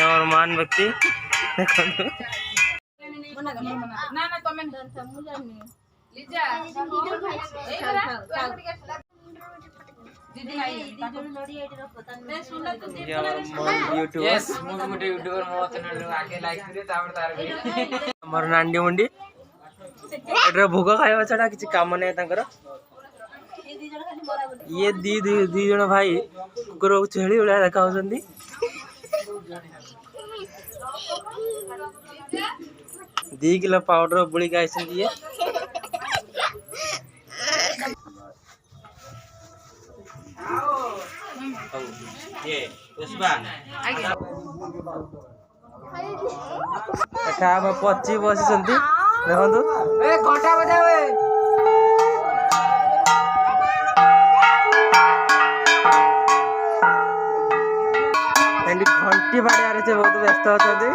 और मान व्यक्ति मोर नांडी मुंडी भोग खाଇବା छड़ा किसी काम नहीं। ये दी जन भाई कुकुर को छेली भाया देखा 2 किलो पाउडर बुड़ी के ये पची बसी देखो घंटा बजावे घंटी बाड़िया से बहुत व्यस्त अच्छा।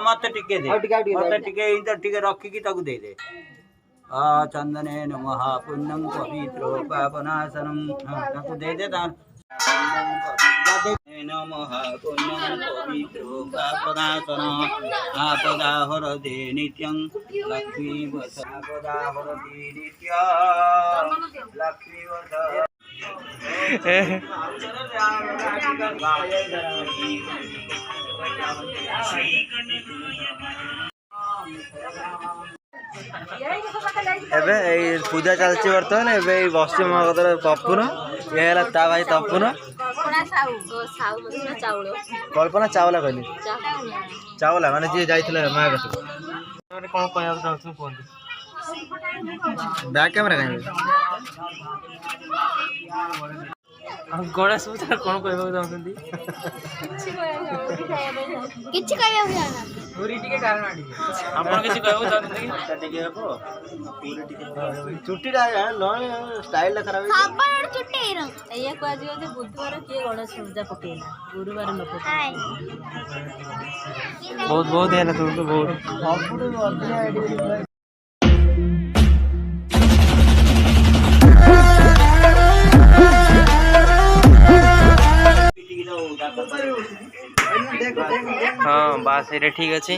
मत टिके रखिकी दे दे चंदने नमः पुण्यम पवित्रो पापनाशनम दे दे नमः पुण्यम पवित्रो पापनाशनम आपदा हरदे नित्यं लक्ष्मी वस आपदा हरदे नित्यं लक्ष्मी वस पूजा चलती बर्तमान बस तपुन ये भाई तपुन कल्पना चावला कहली चावला माने जी जाइथिले माया कौन कहया चाहछु कहंतु बैक कैमरा कहीं गणेश पूजा कौन कहबा चाहछंती किछि कहया हुआ ना पूरी टिके कारण आडी आपण किछि कहबा चाहछंती टिके हबो पूरी टिके चुट्टी रा न स्टाइल ला खराब साबण चुट्टी रा एया को आज जे बुधवार के गणेश पूजा पकेला गुरुवार न पके बहुत बहुत है ना तुमको बहुत हाँ बास ये ठीक अच्छे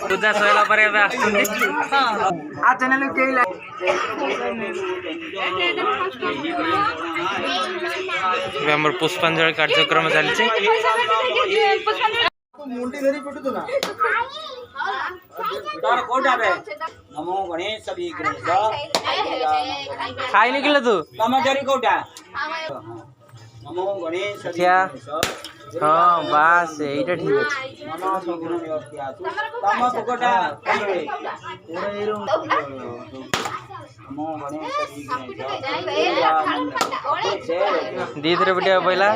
पूजा सैला पुष्पांजलि कार्यक्रम चलती नमो गणेश खाई निकले तू कोटा नमो गणेश हाँ बास यहीटा ठीक अच्छे दी थरे बढ़िया पहला